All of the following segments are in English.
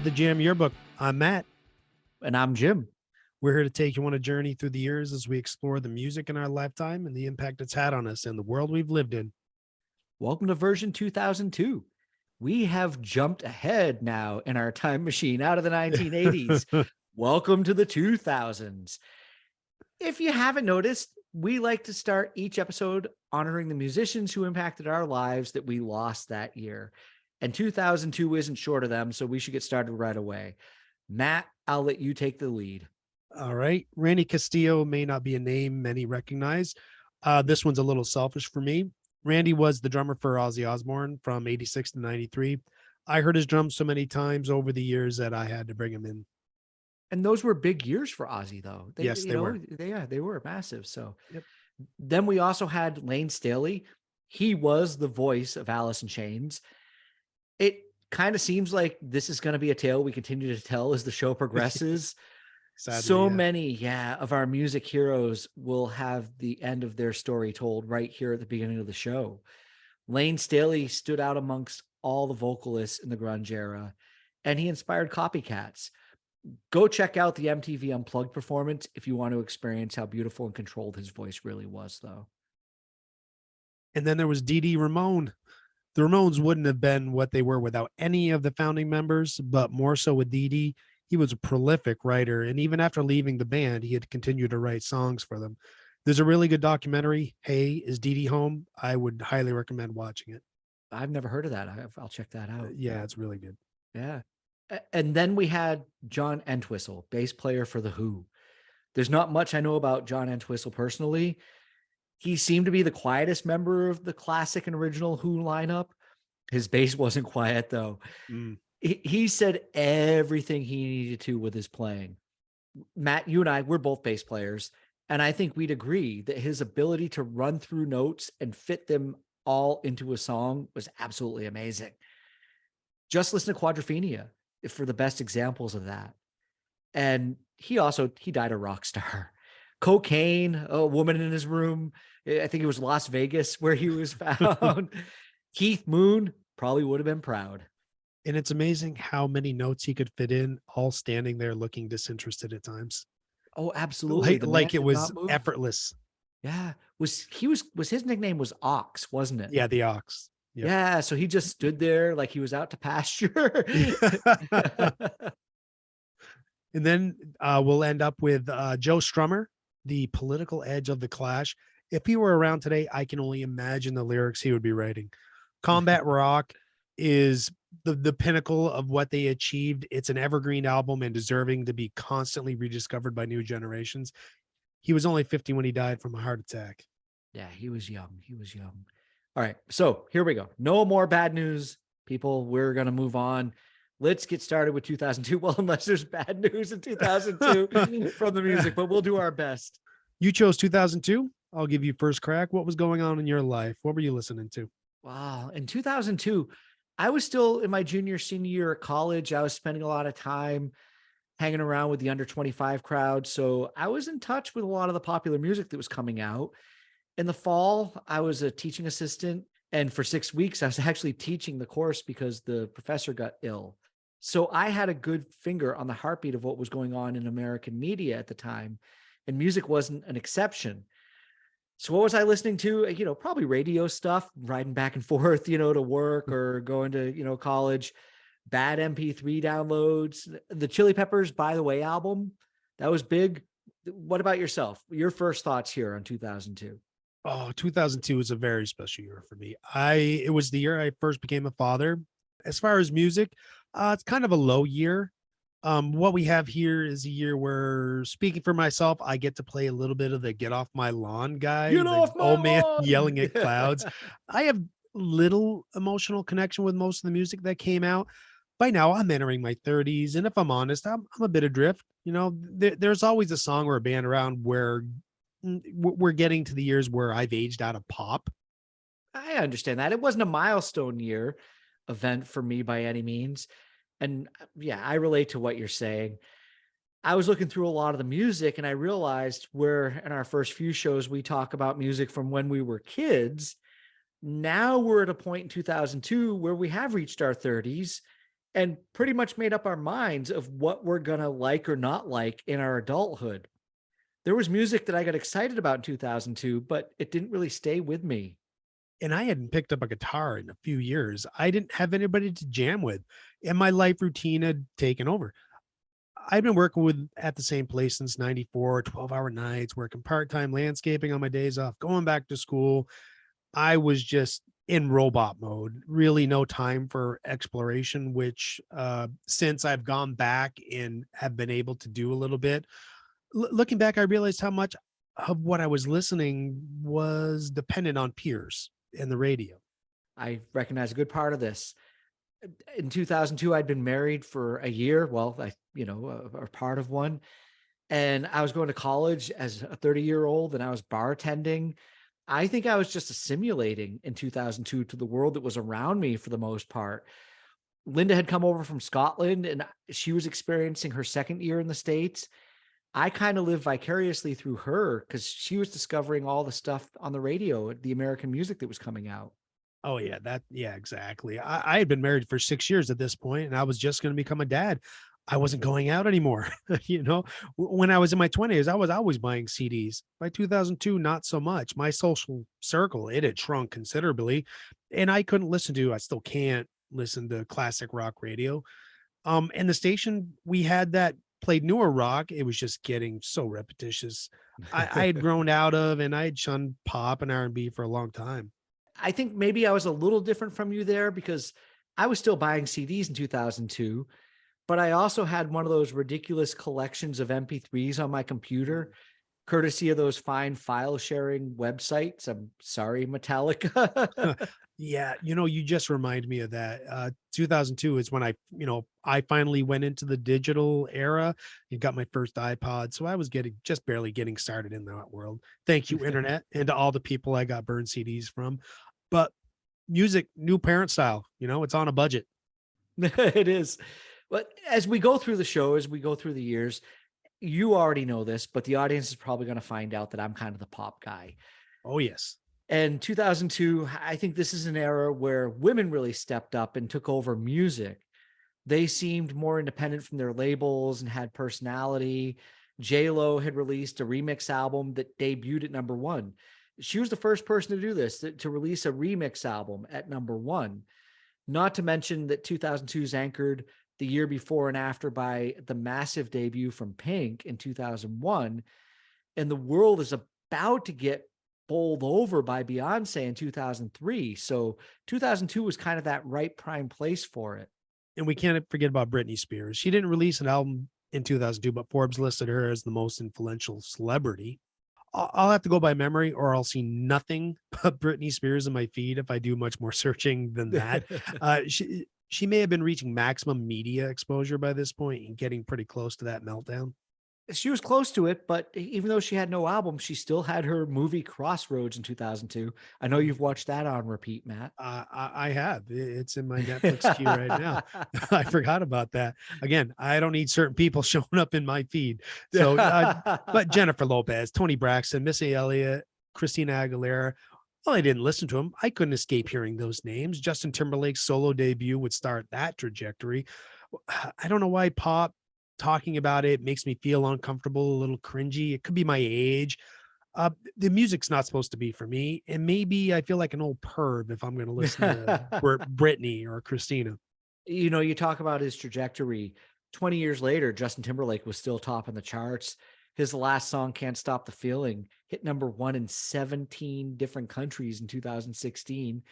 the Jam Yearbook. I'm Matt. And I'm Jim. We're here to take you on a journey through the years as we explore the music in our lifetime and the impact it's had on us and the world we've lived in. Welcome to version 2002. We have jumped ahead now in our time machine out of the 1980s. Welcome to the 2000s. If you haven't noticed, we like to start each episode honoring the musicians who impacted our lives that we lost that year. And 2002 isn't short of them, so we should get started right away. Matt, I'll let you take the lead. All right. Randy Castillo may not be a name many recognize. This one's a little selfish for me. Randy was the drummer for Ozzy Osbourne from 86 to 93. I heard his drums so many times over the years that I had to bring him in. And those were big years for Ozzy, though. Yes, they were. They were massive. So Yep. Then we also had Lane Staley. He was the voice of Alice in Chains. It kind of seems like this is going to be a tale we continue to tell as the show progresses. Sadly, many of our music heroes will have the end of their story told right here at the beginning of the show. Lane Staley stood out amongst all the vocalists in the grunge era, and he inspired copycats. Go check out the MTV Unplugged performance if you want to experience how beautiful and controlled his voice really was, though. And then there was Dee Dee Ramone. The Ramones wouldn't have been what they were without any of the founding members, but more so with Dee Dee. He was a prolific writer, and even after leaving the band, he had continued to write songs for them. There's a really good documentary, Hey, Is Dee Dee Home? I would highly recommend watching it. I've never heard of that. I'll check that out. Yeah, it's really good. Yeah. And then we had John Entwistle, bass player for The Who. There's not much I know about John Entwistle personally. He seemed to be the quietest member of the classic and original Who lineup. His bass wasn't quiet, though. He said everything he needed to with his playing. Matt, you and I, we're both bass players, and I think we'd agree that his ability to run through notes and fit them all into a song was absolutely amazing. Just listen to Quadrophenia for the best examples of that. And he died a rock star. Cocaine, a woman in his room. I think it was Las Vegas where he was found. Keith Moon probably would have been proud. And it's amazing how many notes he could fit in, all standing there looking disinterested at times. Oh, absolutely. Like it was effortless. Yeah. Was his nickname was Ox, wasn't it? Yeah, the Ox. Yep. Yeah. So he just stood there like he was out to pasture. And then we'll end up with Joe Strummer, the political edge of the Clash. If he were around today, I can only imagine the lyrics he would be writing. Combat Rock is the pinnacle of what they achieved. It's an evergreen album and deserving to be constantly rediscovered by new generations. He was only 50 when he died from a heart attack. Yeah, he was young. All right, so here we go. No more bad news, people. We're going to move on. Let's get started with 2002. Well, unless there's bad news in 2002 from the music, but we'll do our best. You chose 2002. I'll give you first crack. What was going on in your life? What were you listening to? Wow. In 2002, I was still in my junior, senior year at college. I was spending a lot of time hanging around with the under 25 crowd. So I was in touch with a lot of the popular music that was coming out. In the fall, I was a teaching assistant. And for 6 weeks, I was actually teaching the course because the professor got ill. So I had a good finger on the heartbeat of what was going on in American media at the time. And music wasn't an exception. So what was I listening to? Probably radio stuff, riding back and forth, to work or going to, college, bad MP3 downloads. The Chili Peppers, By the Way album, that was big. What about yourself? Your first thoughts here on 2002? Oh, 2002 was a very special year for me. It was the year I first became a father. As far as music, it's kind of a low year. What we have here is a year where, speaking for myself, I get to play a little bit of the "Get Off My Lawn" guy, Get off my old man lawn! yelling at clouds. I have little emotional connection with most of the music that came out. By now, I'm entering my 30s, and if I'm honest, I'm a bit adrift. There's always a song or a band around where we're getting to the years where I've aged out of pop. I understand that. It wasn't a milestone year event for me by any means. And yeah, I relate to what you're saying. I was looking through a lot of the music and I realized where in our first few shows, we talk about music from when we were kids. Now we're at a point in 2002 where we have reached our 30s and pretty much made up our minds of what we're going to like or not like in our adulthood. There was music that I got excited about in 2002, but it didn't really stay with me. And I hadn't picked up a guitar in a few years. I didn't have anybody to jam with, and my life routine had taken over. I've been working with at the same place since 94, 12-hour nights, working part-time landscaping on my days off, going back to school. I was just in robot mode, really no time for exploration, which since I've gone back and have been able to do a little bit, looking back, I realized how much of what I was listening was dependent on peers and the radio. I recognize a good part of this. In 2002, I'd been married for a year. Well, a part of one. And I was going to college as a 30-year-old and I was bartending. I think I was just assimilating in 2002 to the world that was around me for the most part. Linda had come over from Scotland and she was experiencing her second year in the States. I kind of lived vicariously through her because she was discovering all the stuff on the radio, the American music that was coming out. Oh yeah, yeah, exactly. I had been married for 6 years at this point, and I was just going to become a dad. I wasn't going out anymore. When I was in my 20s, I was always buying CDs. By 2002, not so much. My social circle, it had shrunk considerably, and I still can't listen to classic rock radio. And the station we had that played newer rock, it was just getting so repetitious. I had grown out of, and I had shunned pop and R&B for a long time. I think maybe I was a little different from you there because I was still buying CDs in 2002, but I also had one of those ridiculous collections of MP3s on my computer, courtesy of those fine file sharing websites. I'm sorry, Metallica. Yeah, you just remind me of that. 2002 is when I finally went into the digital era and got my first iPod. So I was just barely getting started in that world. Thank you, internet, and to all the people I got burned CDs from. But music, new parent style, it's on a budget. It is. But as we go through the show, as we go through the years, you already know this, but the audience is probably going to find out that I'm kind of the pop guy. Oh, yes. And 2002, I think this is an era where women really stepped up and took over music. They seemed more independent from their labels and had personality. J-Lo had released a remix album that debuted at number one. She was the first person to do this, to release a remix album at number one. Not to mention that 2002 is anchored the year before and after by the massive debut from Pink in 2001. And the world is about to get bowled over by Beyonce in 2003. So 2002 was kind of that right prime place for it. And we can't forget about Britney Spears. She didn't release an album in 2002, but Forbes listed her as the most influential celebrity. I'll have to go by memory or I'll see nothing but Britney Spears in my feed if I do much more searching than that. She may have been reaching maximum media exposure by this point and getting pretty close to that meltdown. She was close to it, but even though she had no album, she still had her movie Crossroads in 2002. I know you've watched that on repeat, Matt. I have. It's in my Netflix queue right now. I forgot about that. Again, I don't need certain people showing up in my feed. So, but Jennifer Lopez, Toni Braxton, Missy Elliott, Christina Aguilera. Well, I didn't listen to them. I couldn't escape hearing those names. Justin Timberlake's solo debut would start that trajectory. I don't know why pop talking about it makes me feel uncomfortable, a little cringy. It could be my age. The music's not supposed to be for me. And maybe I feel like an old perv if I'm going to listen to Britney or Christina. You talk about his trajectory. 20 years later, Justin Timberlake was still topping the charts. His last song, Can't Stop the Feeling, hit number one in 17 different countries in 2016.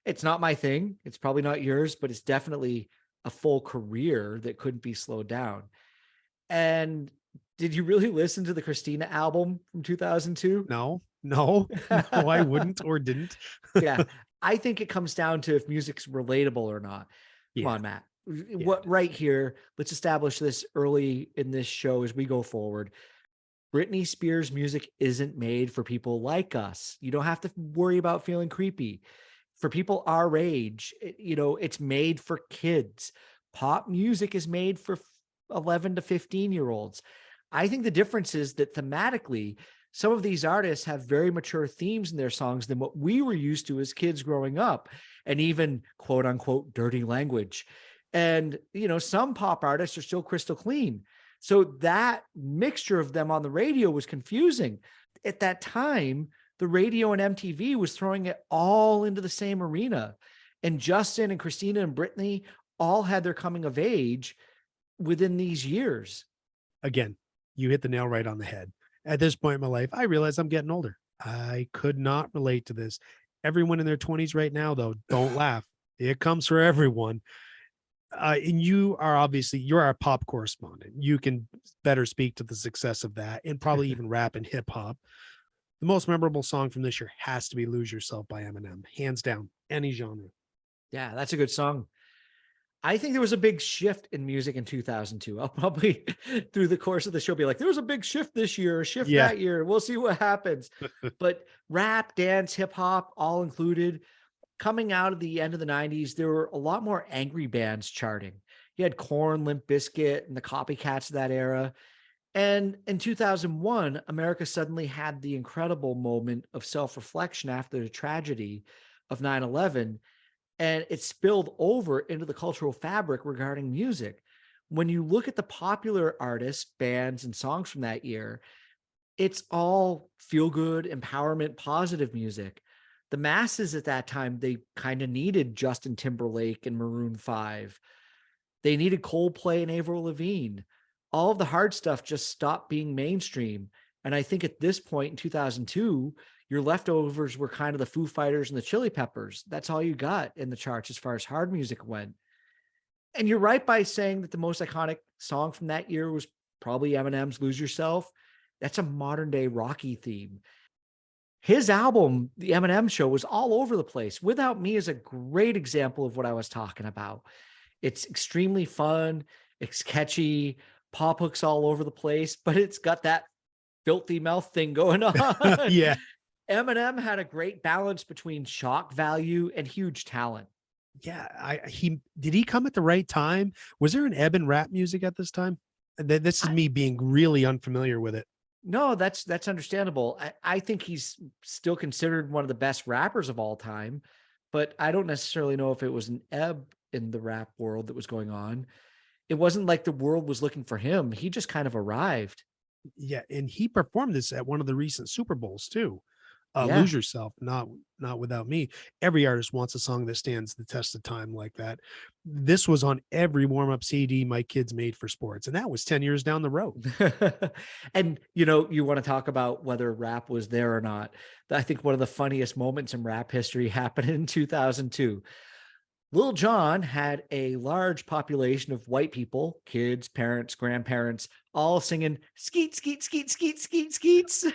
It's not my thing. It's probably not yours, but it's definitely a full career that couldn't be slowed down. And did you really listen to the Christina album from 2002? No, I wouldn't or didn't. Yeah. I think it comes down to if music's relatable or not. Come on, Matt. What right here, let's establish this early in this show as we go forward. Britney Spears music isn't made for people like us. You don't have to worry about feeling creepy. For people our age, it's made for kids. Pop music is made for 11 to 15-year-olds. I think the difference is that thematically, some of these artists have very mature themes in their songs than what we were used to as kids growing up, and even quote unquote dirty language. And, some pop artists are still crystal clean. So that mixture of them on the radio was confusing. At that time, the radio and MTV was throwing it all into the same arena. And Justin and Christina and Brittany all had their coming of age within these years. Again, you hit the nail right on the head. At this point in my life, I realize I'm getting older. I could not relate to this. Everyone in their 20s right now, though, don't laugh. It comes for everyone. And you're our pop correspondent. You can better speak to the success of that, and probably even rap and hip hop. The most memorable song from this year has to be Lose Yourself by Eminem, hands down, any genre. Yeah, that's a good song. I think there was a big shift in music in 2002. I'll probably through the course of the show be like, there was a big shift this year, a shift Yeah. that year. We'll see what happens. But rap, dance, hip hop, all included. Coming out of the end of the 90s, there were a lot more angry bands charting. You had Korn, Limp Bizkit, and the copycats of that era. And in 2001, America suddenly had the incredible moment of self-reflection after the tragedy of 9/11, and it spilled over into the cultural fabric regarding music. When you look at the popular artists, bands, and songs from that year, it's all feel good, empowerment, positive music. The masses at that time, they kind of needed Justin Timberlake and Maroon 5. They needed Coldplay and Avril Lavigne. All of the hard stuff just stopped being mainstream. And I think at this point in 2002, your leftovers were kind of the Foo Fighters and the Chili Peppers. That's all you got in the charts as far as hard music went. And you're right by saying that the most iconic song from that year was probably Eminem's Lose Yourself. That's a modern day Rocky theme. His album, The Eminem Show, was all over the place. Without Me is a great example of what I was talking about. It's extremely fun. It's catchy, pop hooks all over the place, but it's got that filthy mouth thing going on. Yeah. Eminem had a great balance between shock value and huge talent. Yeah. Did he come at the right time? Was there an ebb in rap music at this time? This is me being really unfamiliar with it. No, that's understandable. I think he's still considered one of the best rappers of all time, but I don't necessarily know if it was an ebb in the rap world that was going on. It wasn't like the world was looking for him. He just kind of arrived. Yeah, and he performed this at one of the recent Super Bowls too. Yeah. Lose Yourself, not Without Me. Every artist wants a song that stands the test of time like that. This was on every warm-up CD my kids made for sports, and that was 10 years down the road. And you want to talk about whether rap was there or not. I think one of the funniest moments in rap history happened in 2002. Lil Jon had a large population of white people, kids, parents, grandparents, all singing skeet, skeet, skeet, skeet, skeet, skeets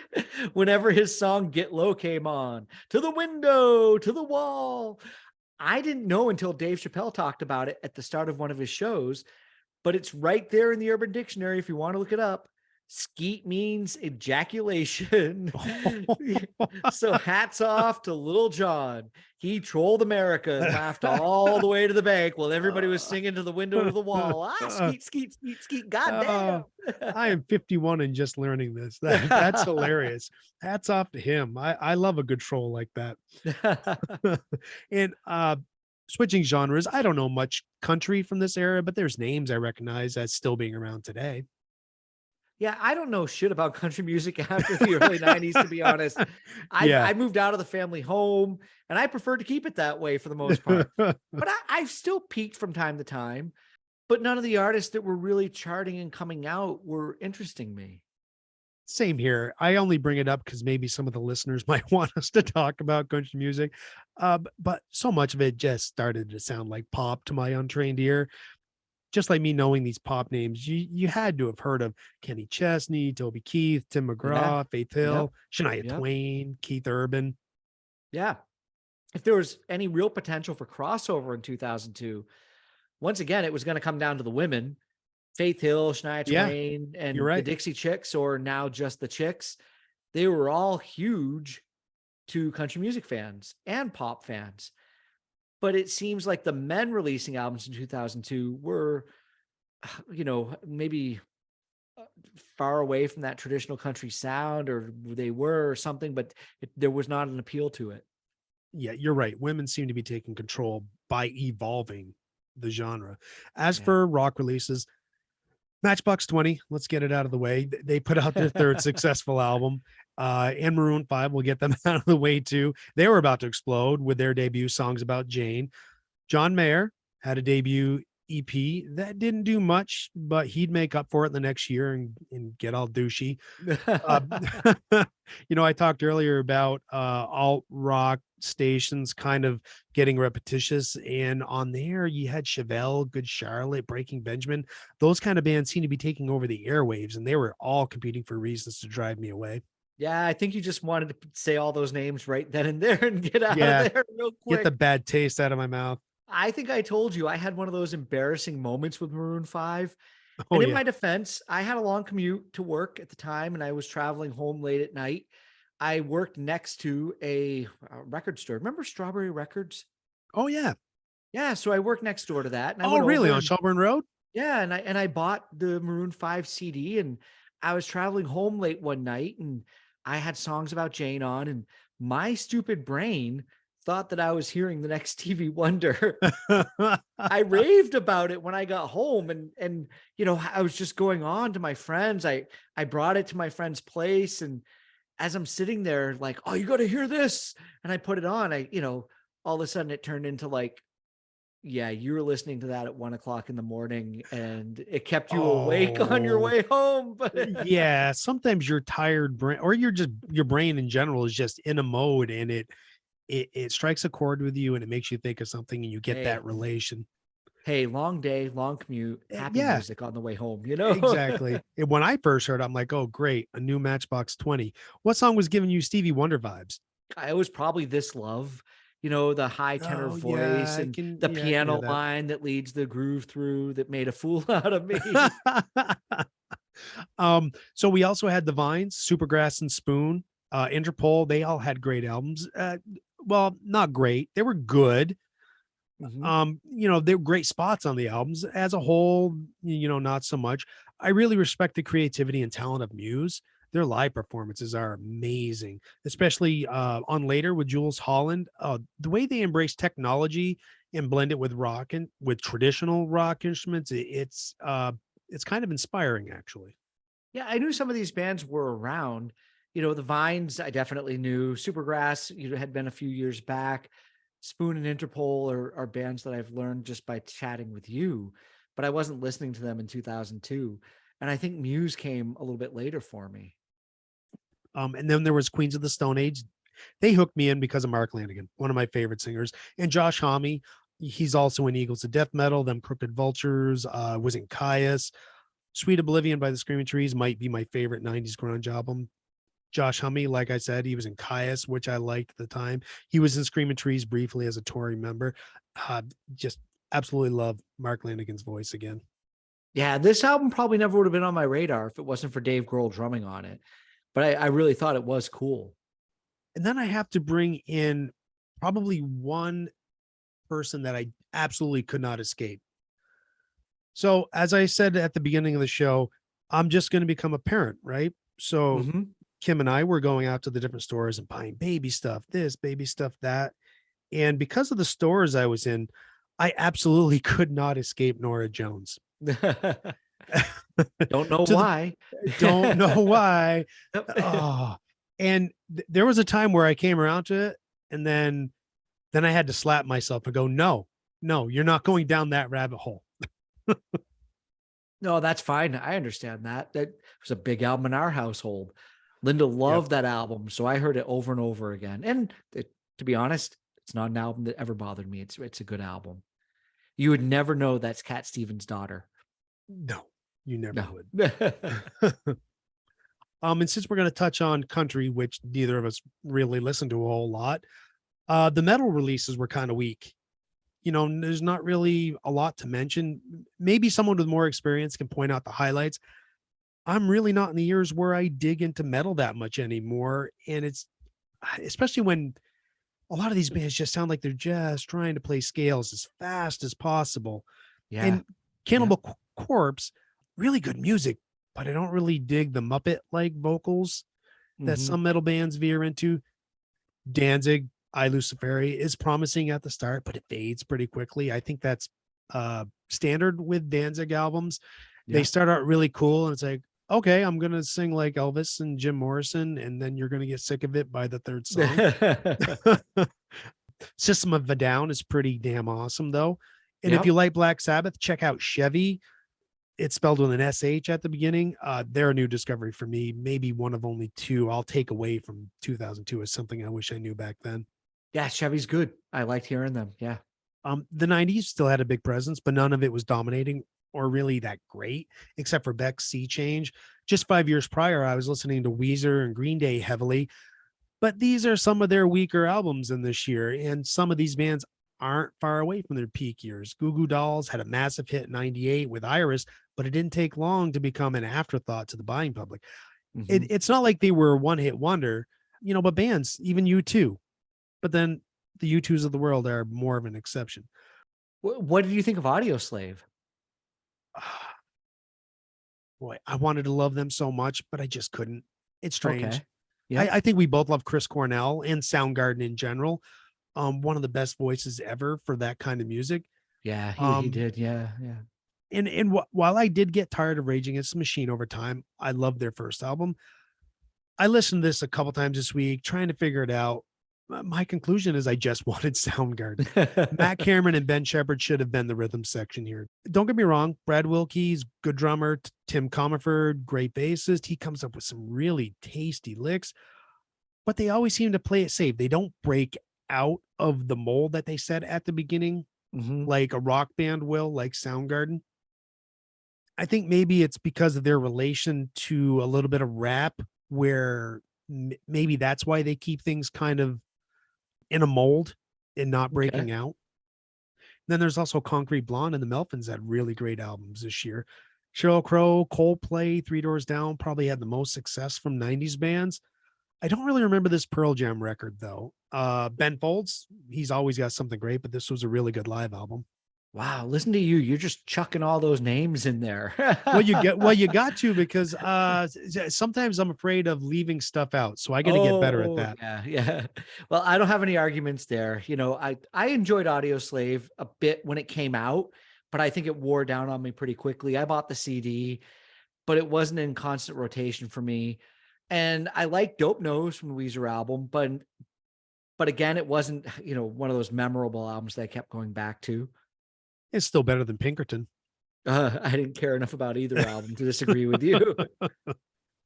whenever his song Get Low came on. To the window, to the wall. I didn't know until Dave Chappelle talked about it at the start of one of his shows, but it's right there in the Urban Dictionary if you want to look it up. Skeet means ejaculation. So hats off to Lil Jon. He trolled America and laughed all the way to the bank while everybody was singing to the window to the wall. Skeet, skeet, skeet, skeet. God damn. I am 51 and just learning this. That's hilarious. Hats off to him. I love a good troll like that. And switching genres, I don't know much country from this era, but there's names I recognize as still being around today. Yeah, I don't know shit about country music after the early 90s, to be honest. I moved out of the family home, and I prefer to keep it that way for the most part. But I've still peaked from time to time, but none of the artists that were really charting and coming out were interesting me. Same here. I only bring it up because maybe some of the listeners might want us to talk about country music. But so much of it just started to sound like pop to my untrained ear. Just like me knowing these pop names, you had to have heard of Kenny Chesney, Toby Keith, Tim McGraw, Faith Hill, Shania Twain, Keith Urban. Yeah. If there was any real potential for crossover in 2002, once again, it was going to come down to the women. Faith Hill, Shania Twain, and the Dixie Chicks, or now just the Chicks. They were all huge to country music fans and pop fans. But it seems like the men releasing albums in 2002 were, maybe far away from that traditional country sound, or they were or something, but there was not an appeal to it. Yeah, you're right. Women seem to be taking control by evolving the genre. As Yeah. for rock releases, Matchbox 20, let's get it out of the way. They put out their third successful album. And Maroon 5 will get them out of the way too. They were about to explode with their debut Songs About Jane. John Mayer had a debut EP that didn't do much, but he'd make up for it the next year and get all douchey. Uh, I talked earlier about alt rock stations kind of getting repetitious, and on there you had Chevelle, Good Charlotte, Breaking Benjamin. Those kind of bands seem to be taking over the airwaves, and they were all competing for reasons to drive me away. Yeah, I think you just wanted to say all those names right then and there and get out Yeah, of there real get the quick. bad taste out of my mouth. I think I told you I had one of those embarrassing moments with Maroon 5. Oh And in yeah. my defense, I had a long commute to work at the time and I was traveling home late at night. I worked next to a record store. Remember Strawberry Records? Oh yeah. Yeah, so I worked next door to that and I Oh went really? over On and Shelburne Road? yeah, and I bought the Maroon 5 CD and I was traveling home late one night and I had Songs About Jane on and my stupid brain thought that I was hearing the next TV Wonder. I raved about it when I got home and I was just going on to my friends. I brought it to my friend's place and as I'm sitting there like, "Oh, you got to hear this." And I put it on. All of a sudden it turned into like, yeah, you were listening to that at 1 o'clock in the morning and it kept you awake on your Oh way home. But yeah, sometimes your tired brain or your brain in general is just in a mode, and it strikes a chord with you and it makes you think of something and you get that hey, relation. hey, long day, long commute, happy Yeah, music on the way home, exactly. And when I first heard it, I'm like, oh great, a new Matchbox 20. What song was giving you Stevie Wonder vibes? I was probably This Love, the high tenor Oh yeah, voice and the I can hear piano that. line that leads the groove through that made a fool out of me. So we also had the Vines, Supergrass and Spoon, Interpol. They all had great albums. Well, not great. They were good. Mhm. They were great spots on the albums. As a whole, not so much. I really respect the creativity and talent of Muse. Their live performances are amazing, especially on Later with Jules Holland. The way they embrace technology and blend it with rock and with traditional rock instruments, it's kind of inspiring, actually. Yeah, I knew some of these bands were around. The Vines, I definitely knew. Supergrass, had been a few years back. Spoon and Interpol are bands that I've learned just by chatting with you, but I wasn't listening to them in 2002. And I think Muse came a little bit later for me. And then there was Queens of the Stone Age. They hooked me in because of Mark Lanigan, one of my favorite singers, and Josh Homme. He's also in Eagles of Death Metal, Them Crooked Vultures, was in Caius. Sweet Oblivion by the Screaming Trees might be my favorite 90s grunge album. Josh Homme, like I said, he was in Caius, which I liked at the time. He was in Screaming Trees briefly as a Tory member. Just absolutely love Mark Lanigan's voice again. Yeah, this album probably never would have been on my radar if it wasn't for Dave Grohl drumming on it. But I really thought it was cool. And then I have to bring in probably one person that I absolutely could not escape. So, as I said at the beginning of the show, I'm just going to become a parent, right? So, Mhm. Kim and I were going out to the different stores and buying baby stuff, this, baby stuff, that. And because of the stores I was in, I absolutely could not escape Nora Jones. Don't know To the why. don't know why. Oh, and there was a time where I came around to it, and then I had to slap myself and go, no, you're not going down that rabbit hole. No, that's fine. I understand that. That was a big album in our household. Linda Yep. loved that album, so I heard it over and over again. And to be honest, it's not an album that ever bothered me. It's a good album. You would never know that's Cat Stevens' daughter. No, you never No. would. And since we're going to touch on country, which neither of us really listen to a whole lot, the metal releases were kind of weak. There's not really a lot to mention. Maybe someone with more experience can point out the highlights. I'm really not in the years where I dig into metal that much anymore. And it's especially when a lot of these bands just sound like they're just trying to play scales as fast as possible. Yeah. And Cannibal Corpse, really good music, but I don't really dig the Muppet like vocals that Mhm. some metal bands veer into. Danzig, I Luciferi is promising at the start, but it fades pretty quickly. I think that's standard with Danzig albums. They Yeah. start out really cool, and it's like, okay, I'm gonna sing like Elvis and Jim Morrison, and then you're gonna get sick of it by the third song. System of a Down is pretty damn awesome though. And if you Yep. like Black Sabbath, check out Chevy. It's spelled with an SH at the beginning. They're a new discovery for me. Maybe one of only two I'll take away from 2002 as something I wish I knew back then. Yeah, Chevy's good. I liked hearing them. Yeah. The 90s still had a big presence, but none of it was dominating or really that great, except for Beck's Sea Change. Just 5 years prior, I was listening to Weezer and Green Day heavily, but these are some of their weaker albums in this year, and some of these bands aren't far away from their peak years. Goo Goo Dolls had a massive hit in 98 with Iris, but it didn't take long to become an afterthought to the buying public. Mhm. It's not like they were a one-hit wonder, but bands, even U2, but then the U2s of the world are more of an exception. What did you think of Audio Slave? Boy, I wanted to love them so much, but I just couldn't. It's strange. Okay. Yep. I think we both love Chris Cornell and Soundgarden in general. One of the best voices ever for that kind of music. Yeah, he Um, did. Yeah, yeah. and while I did get tired of Rage Against the Machine over time, I loved their first album. I listened to this a couple times this week, trying to figure it out. My conclusion is I just wanted Soundgarden. Matt Cameron and Ben Shepherd should have been the rhythm section here. Don't get me wrong, Brad Wilkie's good drummer, Tim Comerford, great bassist. He comes up with some really tasty licks, but they always seem to play it safe. They don't break out of the mold that they set at the beginning, Mhm. like a rock band will, like Soundgarden. I think maybe it's because of their relation to a little bit of rap, where maybe that's why they keep things kind of in a mold and not Okay. breaking out. Then there's also Concrete Blonde and the Melvins had really great albums this year. Sheryl Crow, Coldplay, Three Doors Down probably had the most success from 90s bands. I don't really remember this Pearl Jam record though. Ben Folds, he's always got something great, but this was a really good live album. Wow, listen to you. You're just chucking all those names in there. You got to, because sometimes I'm afraid of leaving stuff out. So I got to get better at Oh, that. yeah, yeah. Well, I don't have any arguments there. I enjoyed Audio Slave a bit when it came out, but I think it wore down on me pretty quickly. I bought the CD, but it wasn't in constant rotation for me. And I like Dope Nose from the Weezer album, but again, it wasn't, one of those memorable albums that I kept going back to. It's still better than Pinkerton. I didn't care enough about either album to disagree with you.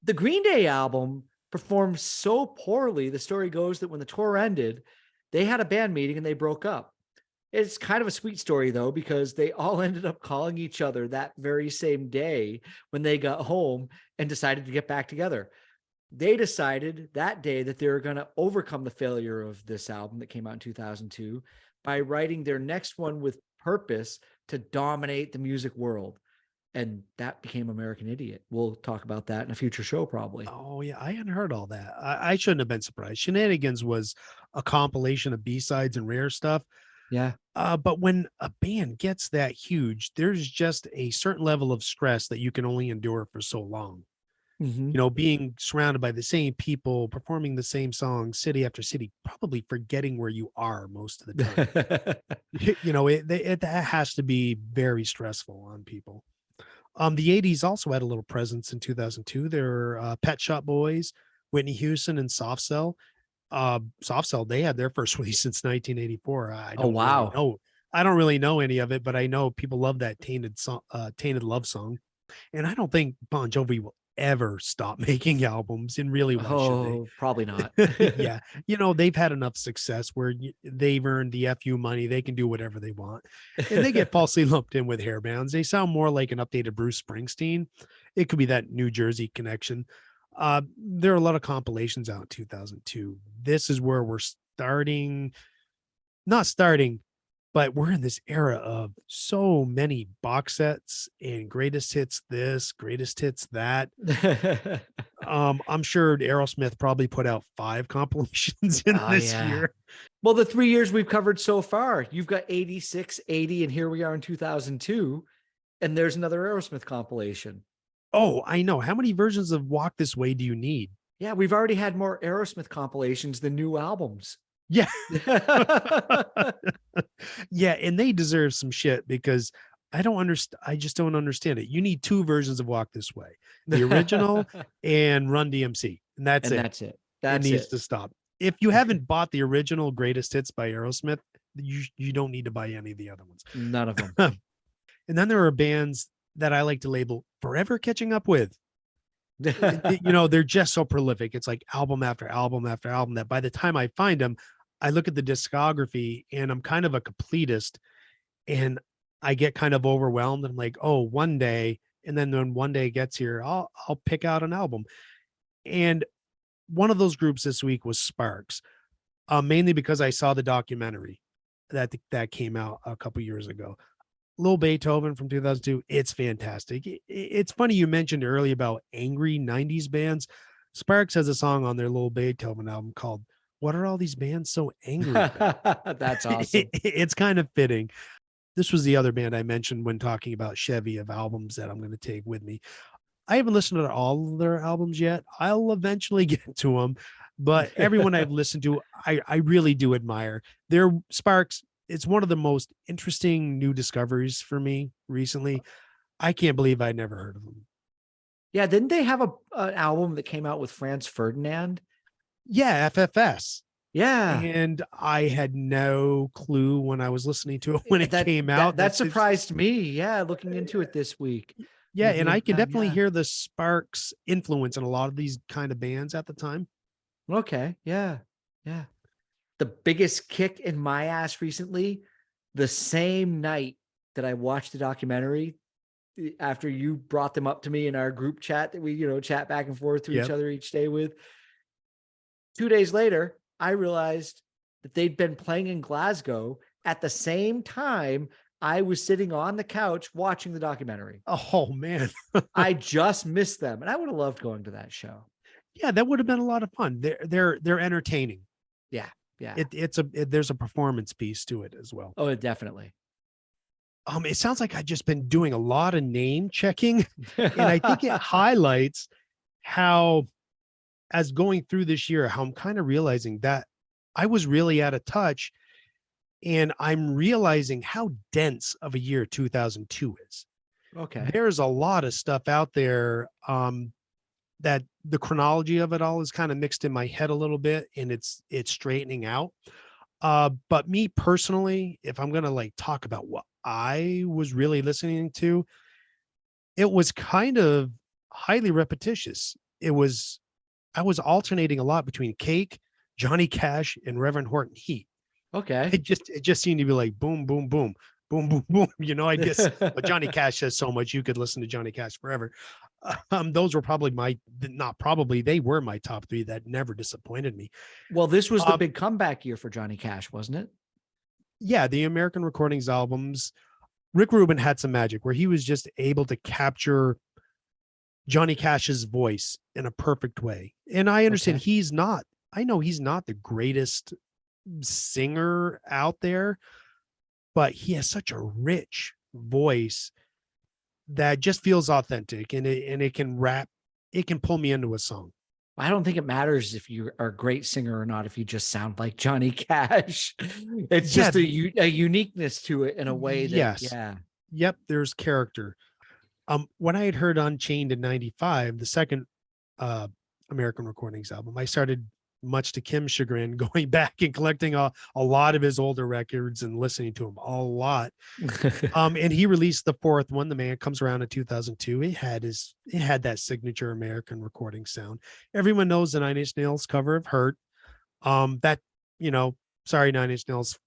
The Green Day album performed so poorly. The story goes that when the tour ended, they had a band meeting and they broke up. It's kind of a sweet story though, because they all ended up calling each other that very same day when they got home and decided to get back together. They decided that day that they were going to overcome the failure of this album that came out in 2002 by writing their next one with purpose to dominate the music world. And that became American Idiot. We'll talk about that in a future show, probably. Oh yeah, I hadn't heard all that. I shouldn't have been surprised. Shenanigans was a compilation of B-sides and rare stuff. Yeah. But when a band gets that huge, there's just a certain level of stress that you can only endure for so long. Hmm. Being surrounded by the same people, performing the same song city after city, probably forgetting where you are most of the time. That has to be very stressful on people. The 80s also had a little presence in 2002. There were Pet Shop Boys, Whitney Houston, and Soft Cell. Soft Cell, they had their first release since 1984. Oh, wow. I don't really know any of it, but I know people love that tainted love song. And I don't think Bon Jovi will ever stop making albums. And really, why should they? Oh, probably not. Yeah, they've had enough success where they've earned the FU money. They can do whatever they want, and they get falsely lumped in with hair bands. They sound more like an updated Bruce Springsteen. It could be that New Jersey connection. There are a lot of compilations out in 2002. This is where we're not starting, but we're in this era of so many box sets and greatest hits this, greatest hits that. I'm sure Aerosmith probably put out 5 compilations in Oh, this yeah. year. Well, the 3 years we've covered so far, you've got 86, 80, and here we are in 2002. And there's another Aerosmith compilation. Oh, I know. How many versions of Walk This Way do you need? Yeah, we've already had more Aerosmith compilations than new albums. Yeah. Yeah, and they deserve some shit because I don't understand. I just don't understand it. You need two versions of Walk This Way, the original and Run DMC, and that's And it. that's it. It That's needs it. to stop. If you haven't bought the original Greatest Hits by Aerosmith, you don't need to buy any of the other ones. None of them. And then there are bands that I like to label forever catching up with. They're just so prolific. It's like album after album after album that by the time I find them, I look at the discography and I'm kind of a completist and I get kind of overwhelmed. I'm like, oh, one day. And then when one day gets here, I'll pick out an album. And one of those groups this week was Sparks, mainly because I saw the documentary that came out a couple years ago. Lil Beethoven from 2002. It's fantastic. It's funny you mentioned earlier about angry 90s bands. Sparks has a song on their Lil Beethoven album called What Are All These Bands So Angry About? That's awesome. It's kind of fitting. This was the other band I mentioned when talking about Chevy of albums that I'm going to take with me. I haven't listened to all of their albums yet. I'll eventually get to them, but everyone I've listened to, I really do admire. Their Sparks, it's one of the most interesting new discoveries for me recently. I can't believe I never heard of them. Yeah, didn't they have an album that came out with Franz Ferdinand? Yeah, FFS. Yeah. And I had no clue when I was listening to it when it came out. That surprised me. Yeah, looking into it this week. Yeah, and I can definitely yeah. hear the Sparks influence in a lot of these kind of bands at the time. Okay, yeah, yeah. The biggest kick in my ass recently, the same night that I watched the documentary, after you brought them up to me in our group chat that we, chat back and forth to each other each day with. 2 days later, I realized that they'd been playing in Glasgow at the same time I was sitting on the couch watching the documentary. Oh man. I just missed them and I would have loved going to that show. Yeah, that would have been a lot of fun. They're entertaining. Yeah. Yeah. There's a performance piece to it as well. Oh, definitely. It sounds like I've just been doing a lot of name checking and I think it highlights how, as going through this year, how I'm kind of realizing that I was really out of touch. And I'm realizing how dense of a year 2002 is. Okay. There's a lot of stuff out there that the chronology of it all is kind of mixed in my head a little bit and it's straightening out. But me personally, if I'm going to like talk about what I was really listening to, it was kind of highly repetitious. I was alternating a lot between Cake, Johnny Cash, and Reverend Horton Heat. Okay. It just seemed to be like boom, boom, boom, boom, boom, boom. I guess, but Johnny Cash says so much. You could listen to Johnny Cash forever. Those were probably they were my top three that never disappointed me. Well, this was the big comeback year for Johnny Cash, wasn't it? Yeah. The American Recordings albums, Rick Rubin had some magic where he was just able to capture Johnny Cash's voice in a perfect way. And I understand I know he's not the greatest singer out there, but he has such a rich voice that just feels authentic and it can pull me into a song. I don't think it matters if you are a great singer or not, if you just sound like Johnny Cash. It's just a uniqueness to it in a way that, Yep, there's character. When I had heard Unchained in 95, the second American Recordings album, I started, much to Kim's chagrin, going back and collecting a lot of his older records and listening to him a lot. And he released the fourth one, The Man Comes Around, in 2002. It had that signature American recording sound. Everyone knows the Nine Inch Nails cover of Hurt. Sorry, Nine Inch Nails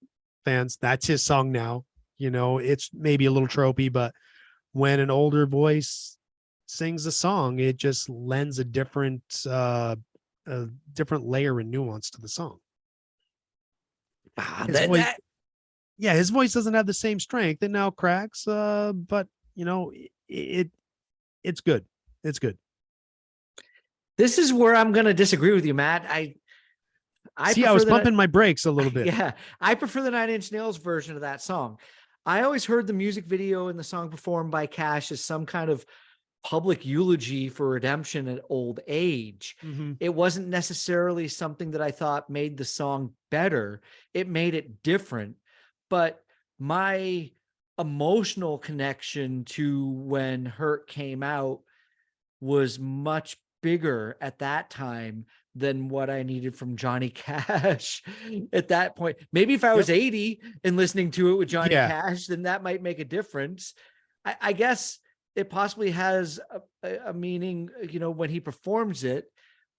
fans, that's his song now. It's maybe a little tropey, but when an older voice sings a song, it just lends a different layer and nuance to the song. His voice doesn't have the same strength. It now cracks, but it's good. It's good. This is where I'm going to disagree with you, Matt. I was pumping my brakes a little bit. Yeah, I prefer the Nine Inch Nails version of that song. I always heard the music video and the song performed by Cash as some kind of public eulogy for redemption at old age. Mhm. It wasn't necessarily something that I thought made the song better. It made it different. But my emotional connection to when Hurt came out was much bigger at that time than what I needed from Johnny Cash at that point. Maybe if I Yep. was 80 and listening to it with Johnny Yeah. Cash, then that might make a difference. I guess it possibly has a meaning, when he performs it,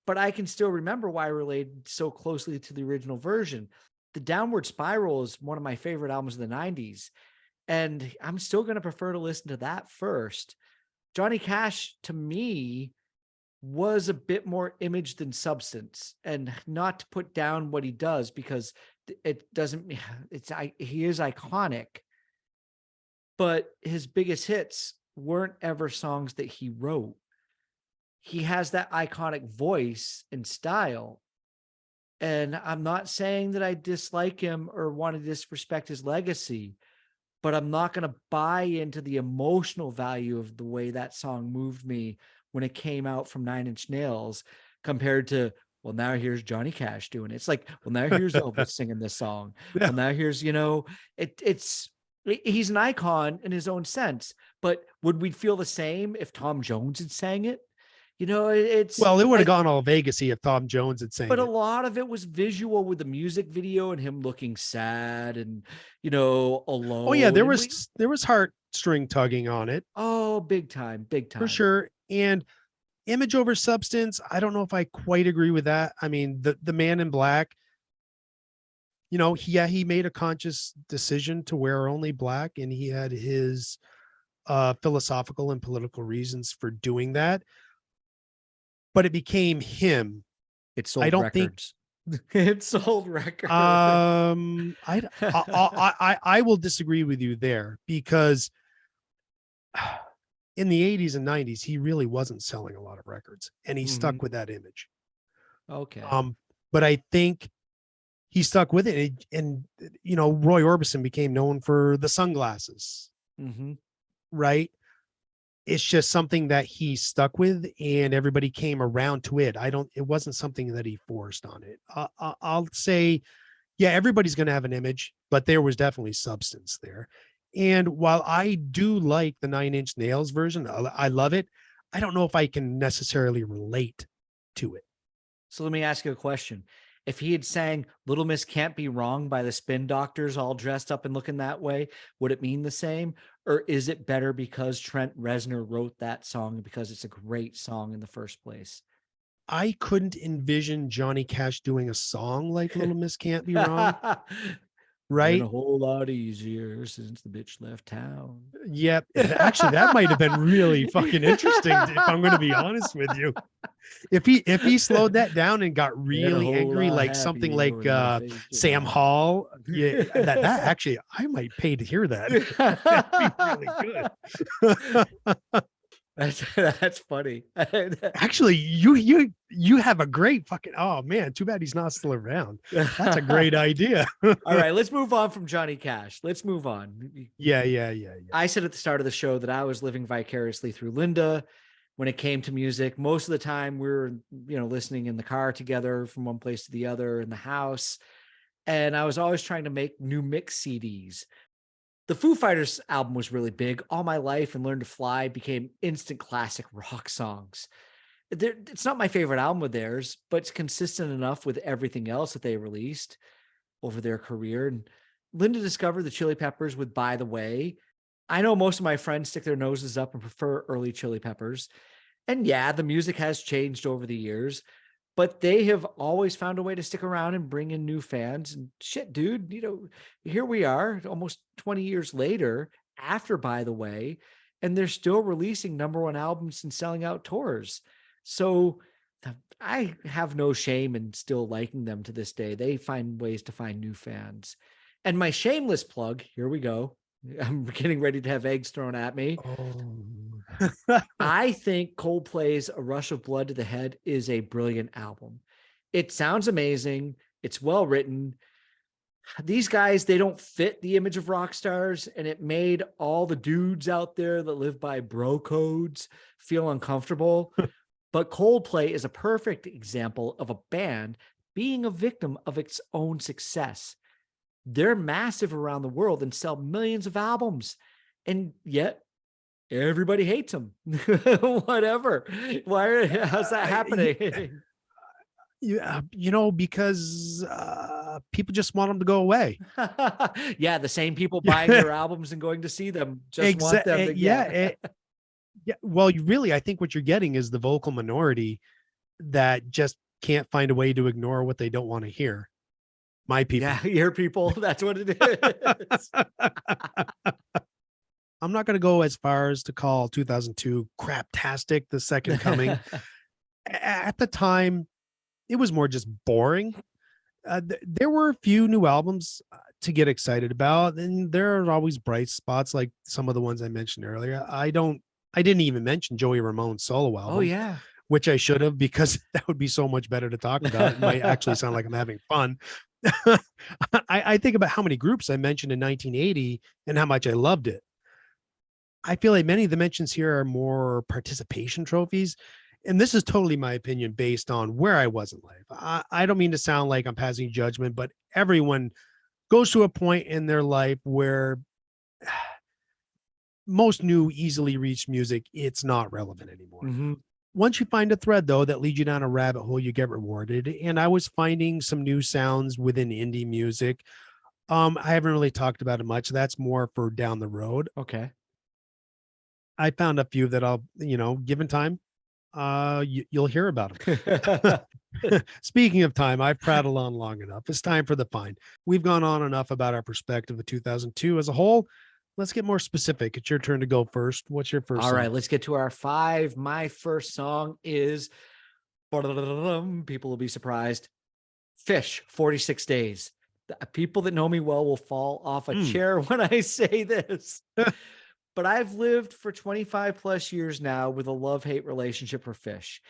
but I can still remember why I related so closely to the original version. The Downward Spiral is one of my favorite albums of the 90s, and I'm still going to prefer to listen to that first. Johnny Cash, to me, was a bit more image than substance, and not to put down what he does, because it doesn't, he is iconic, but his biggest hits weren't ever songs that he wrote. He has that iconic voice and style. And I'm not saying that I dislike him or want to disrespect his legacy, but I'm not going to buy into the emotional value of the way that song moved me when it came out from Nine Inch Nails, compared to, well, now here's Johnny Cash doing it. It's like, well, now here's Elvis singing this song. Yeah. Well, now here's, he's an icon in his own sense, but would we feel the same if Tom Jones had sang it? It's, Well, it would have gone all Vegas-y if Tom Jones had sang but a it. lot of it was visual with the music video and him looking sad and, alone. Oh yeah, there And was heartstring tugging on it oh, big time. for sure. And image over substance, I don't know if I quite agree with that. I mean, the Man in Black, he made a conscious decision to wear only black, and he had his philosophical and political reasons for doing that. But it became him. It sold I don't think records. It sold records. I will disagree with you there, because in the 80s and 90s, he really wasn't selling a lot of records, and he stuck with that image. Okay. But I think he stuck with it, and Roy Orbison became known for the sunglasses, right? It's just something that he stuck with, and everybody came around to it. It wasn't something that he forced on it. I'll say, yeah, everybody's going to have an image, but there was definitely substance there. And while I do like the Nine Inch Nails version, I love it, I don't know if I can necessarily relate to it. So let me ask you a question. If he had sang Little Miss Can't Be Wrong by the Spin Doctors, all dressed up and looking that way, would it mean the same? Or is it better because Trent Reznor wrote that song, because it's a great song in the first place? I couldn't envision Johnny Cash doing a song like Little Miss Can't Be Wrong. Right? Been a whole lot easier since the bitch left town. Yep. Actually, that might have been really fucking interesting, if I'm going to be honest with you. If he slowed that down and got really angry, like something like Sam Hall, yeah, that actually, I might pay to hear that. That'd be really good. That's funny. Actually, you have a great fucking, oh man, too bad he's not still around. That's a great idea. All right, let's move on from Johnny Cash. Let's move on. Yeah. I said at the start of the show that I was living vicariously through Linda when it came to music. Most of the time we were, listening in the car together from one place to the other in the house. And I was always trying to make new mix CDs. The Foo Fighters album was really big. All My Life and Learn to Fly became instant classic rock songs. It's not my favorite album of theirs, but it's consistent enough with everything else that they released over their career. And Linda discovered the Chili Peppers with By the Way. I know most of my friends stick their noses up and prefer early Chili Peppers. And yeah, the music has changed over the years, but they have always found a way to stick around and bring in new fans. And shit, dude, here we are almost 20 years later after By the Way, and they're still releasing #1 albums and selling out tours. So I have no shame in still liking them to this day. They find ways to find new fans. And my shameless plug, here we go. I'm getting ready to have eggs thrown at me. I think Coldplay's A Rush of Blood to the Head is a brilliant album. It sounds amazing. It's well written. these guys, they don't fit the image of rock stars, and it made all the dudes out there that live by bro codes feel uncomfortable. But Coldplay is a perfect example of a band being a victim of its own success. They're massive around the world and sell millions of albums, and yet everybody hates them. Whatever. How's that happening? Yeah, because people just want them to go away. Yeah, the same people buying their albums and going to see them just want them to, yeah. Yeah. Well, I think what you're getting is the vocal minority that just can't find a way to ignore what they don't want to hear. My people. Yeah, your people. That's what it is. I'm not going to go as far as to call 2002 craptastic, the second coming. At the time, it was more just boring. There were a few new albums to get excited about, and there are always bright spots like some of the ones I mentioned earlier. I didn't even mention Joey Ramone's solo album. Oh, yeah. Which I should have, because that would be so much better to talk about. It might actually sound like I'm having fun. I think about how many groups I mentioned in 1980 and how much I loved it. I feel like many of the mentions here are more participation trophies. And this is totally my opinion based on where I was in life. I don't mean to sound like I'm passing judgment, but everyone goes to a point in their life where most new, easily reached music, it's not relevant anymore. Mm-hmm. Once you find a thread, though, that leads you down a rabbit hole, you get rewarded. And I was finding some new sounds within indie music. I haven't really talked about it much. That's more for down the road. Okay. I found a few that I'll, given time, you'll hear about them. Speaking of time, I've prattled on long enough. It's time for the find. We've gone on enough about our perspective of 2002 as a whole. Let's get more specific. It's your turn to go first. What's your first All song? right, let's get to our 5. My first song is, people will be surprised, Fish, 46 Days. The people that know me well will fall off a chair when I say this. But I've lived for 25 plus years now with a love-hate relationship for Fish.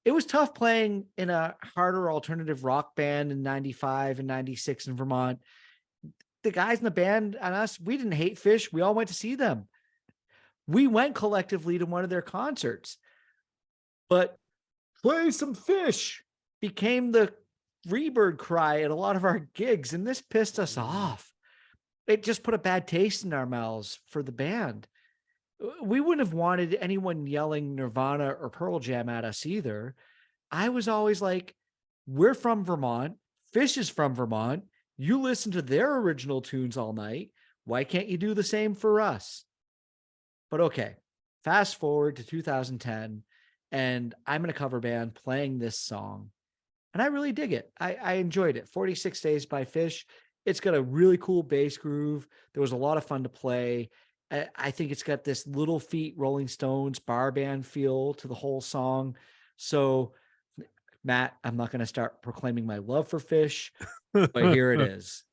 It was tough playing in a harder alternative rock band in 95 and 96 in Vermont. The guys in the band and us, we didn't hate Fish. We all went to see them. We went collectively to one of their concerts. But play some Fish became the Freebird cry at a lot of our gigs, and this pissed us off. It just put a bad taste in our mouths for the band. We wouldn't have wanted anyone yelling Nirvana or Pearl Jam at us either. I was always like, we're from Vermont. Fish is from Vermont. You listen to their original tunes all night. Why can't you do the same for us? But okay, fast forward to 2010, and I'm in a cover band playing this song, and I really dig it. I enjoyed it. 46 Days by Fish. It's got a really cool bass groove. There was a lot of fun to play. I think it's got this Little Feat Rolling Stones bar band feel to the whole song. So, Matt, I'm not going to start proclaiming my love for Fish, but here it is.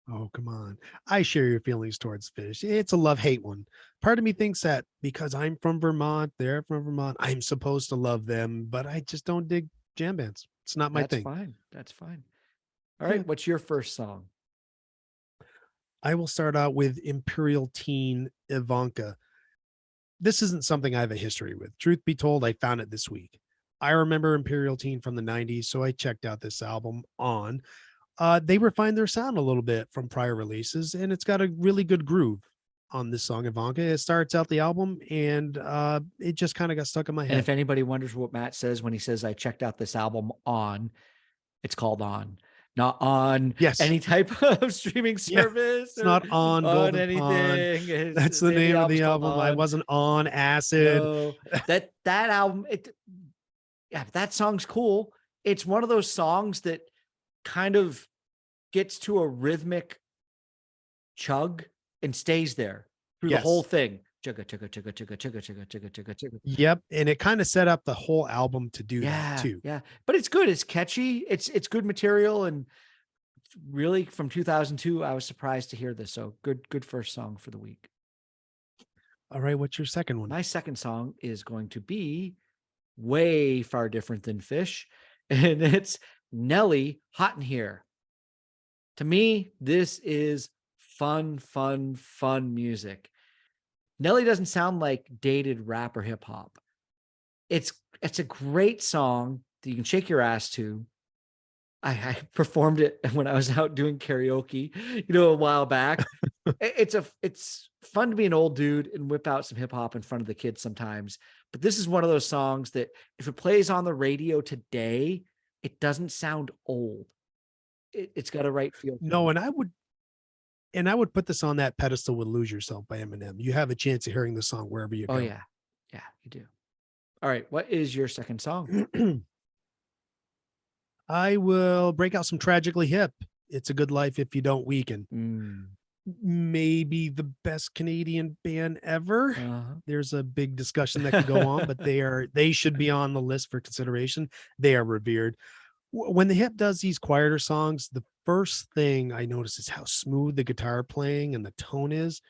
Oh, come on. I share your feelings towards Fish. It's a love-hate one. Part of me thinks that because I'm from Vermont, they're from Vermont, I'm supposed to love them, but I just don't dig jam bands. It's not my thing. Fine. That's fine. All right. What's your first song? I will start out with Imperial Teen Ivanka. This isn't something I have a history with. Truth be told, I found it this week. I remember Imperial Teen from the 90s, so I checked out this album on. They refined their sound a little bit from prior releases, and it's got a really good groove on this song, Ivanka. It starts out the album, and it just kind of got stuck in my head. And if anybody wonders what Matt says when he says, I checked out this album on, it's called On. Not on any type of streaming service. It's not on Golden anything. That's the name of the album. I wasn't on acid. No, that album, that song's cool. It's one of those songs that kind of gets to a rhythmic chug and stays there through the whole thing. Chugga, chugga, chugga, chugga, chugga, chugga, chugga, chugga, chugga. Yep. And it kind of set up the whole album to do that too. Yeah. But it's good. It's catchy. It's good material. And really from 2002, I was surprised to hear this. So good first song for the week. All right. What's your second one? My second song is going to be way far different than Fish. And it's Nelly, Hot in Here. To me, this is fun, fun, fun music. Nelly doesn't sound like dated rap or hip hop. It's a great song that you can shake your ass to. I performed it when I was out doing karaoke, a while back. It's fun to be an old dude and whip out some hip hop in front of the kids sometimes. But this is one of those songs that if it plays on the radio today, it doesn't sound old. It's got a right feel to No, it. and I would put this on that pedestal with Lose Yourself by Eminem. You have a chance of hearing the song wherever you Oh go. yeah. Yeah, you do. All right. What is your second song? I will break out some Tragically Hip. It's a Good Life If You Don't Weaken. Mm, Maybe the best Canadian band ever. uh-huh. There's a big discussion that could go on, but they should be on the list for consideration. They are revered. When the Hip does these quieter songs, the first thing I notice is how smooth the guitar playing and the tone is.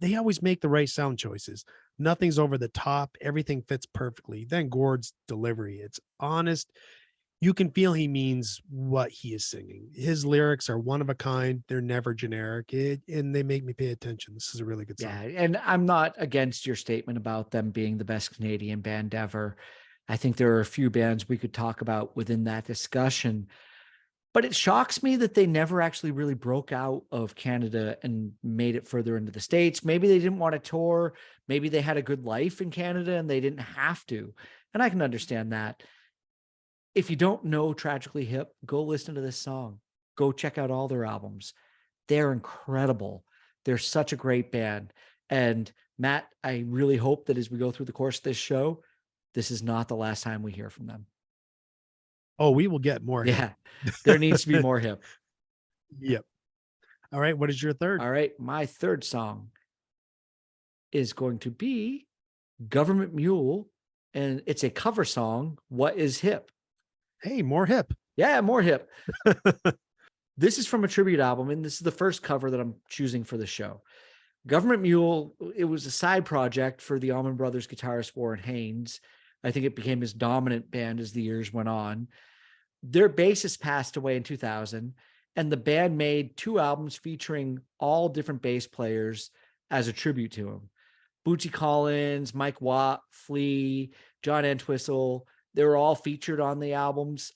They always make the right sound choices. Nothing's over the top. Everything fits perfectly. Then Gord's delivery, it's honest. You can feel he means what he is singing. His lyrics are one of a kind. They're never generic, and they make me pay attention. This is a really good Yeah, song. and I'm not against your statement about them being the best Canadian band ever. I think there are a few bands we could talk about within that discussion, but it shocks me that they never actually really broke out of Canada and made it further into the States. Maybe they didn't want to tour. Maybe they had a good life in Canada and they didn't have to. And I can understand that. If you don't know Tragically Hip, go listen to this song. Go check out all their albums. They're incredible. They're such a great band. And Matt, I really hope that as we go through the course of this show, this is not the last time we hear from them. Oh, we will get more Hip. Yeah, there needs to be more Hip. Yep. All right. What is your third? All right, my third song is going to be Government Mule, and it's a cover song, What is Hip? Hey, more Hip. Yeah, more Hip. This is from a tribute album, and this is the first cover that I'm choosing for the show. Government Mule, it was a side project for the Allman Brothers guitarist Warren Haynes. I think it became his dominant band as the years went on. Their bassist passed away in 2000, and the band made 2 albums featuring all different bass players as a tribute to him. Bootsy Collins, Mike Watt, Flea, John Entwistle, they were all featured on the albums.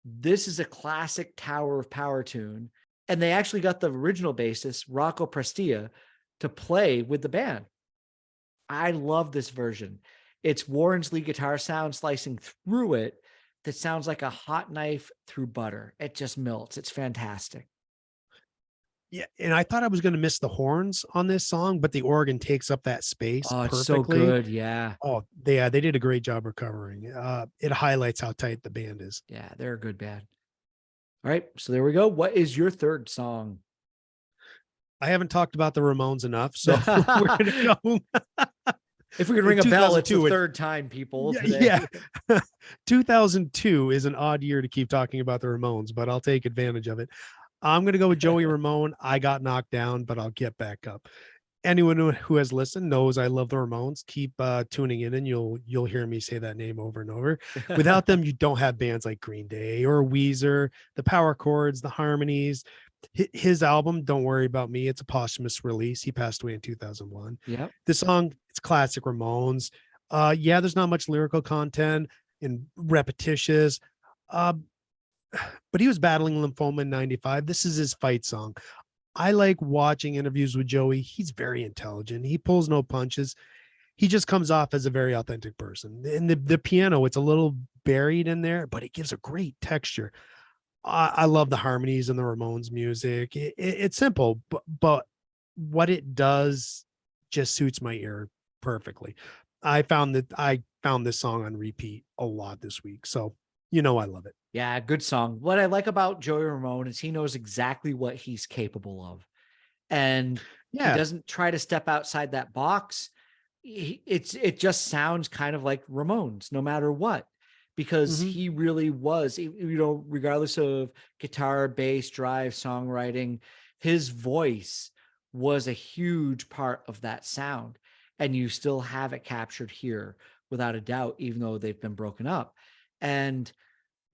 This is a classic Tower of Power tune. And they actually got the original bassist, Rocco Prestia, to play with the band. I love this version. It's Warren's lead guitar sound slicing through it that sounds like a hot knife through butter. It just melts. It's fantastic. Yeah. And I thought I was going to miss the horns on this song, but the organ takes up that space Oh, it's so perfectly. good. Yeah. Oh, they did a great job recovering. It highlights how tight the band is. Yeah, they're a good band. All right. So there we go. What is your third song? I haven't talked about the Ramones enough, so we're gonna go. If we could In ring a bell, it's the 2002, third time, people. Yeah, Today. yeah. 2002 is an odd year to keep talking about the Ramones, but I'll take advantage of it. I'm gonna go with Joey Ramone. I got knocked down, but I'll get back up. Anyone who has listened knows I love the Ramones. Keep tuning in, and you'll hear me say that name over and over. Without them, you don't have bands like Green Day or Weezer, the power chords, the harmonies. His album, Don't Worry About Me, it's a posthumous release. He passed away in 2001. Yep. This song, it's classic Ramones. Yeah, there's not much lyrical content and repetitious. Uh, but he was battling lymphoma in 95. This is his fight song. I like watching interviews with Joey. He's very intelligent. He pulls no punches. He just comes off as a very authentic person. And the piano, it's a little buried in there, but it gives a great texture. I love the harmonies and the Ramones music. It's simple, but what it does just suits my ear perfectly. I found this song on repeat a lot this week. So, I love it. Yeah, good song. What I like about Joey Ramone is he knows exactly what he's capable of. And he Yeah. doesn't try to step outside that box. It just sounds kind of like Ramones, no matter what, because Mhm. he really was, regardless of guitar, bass, drive, songwriting, his voice was a huge part of that sound. And you still have it captured here without a doubt, even though they've been broken up. And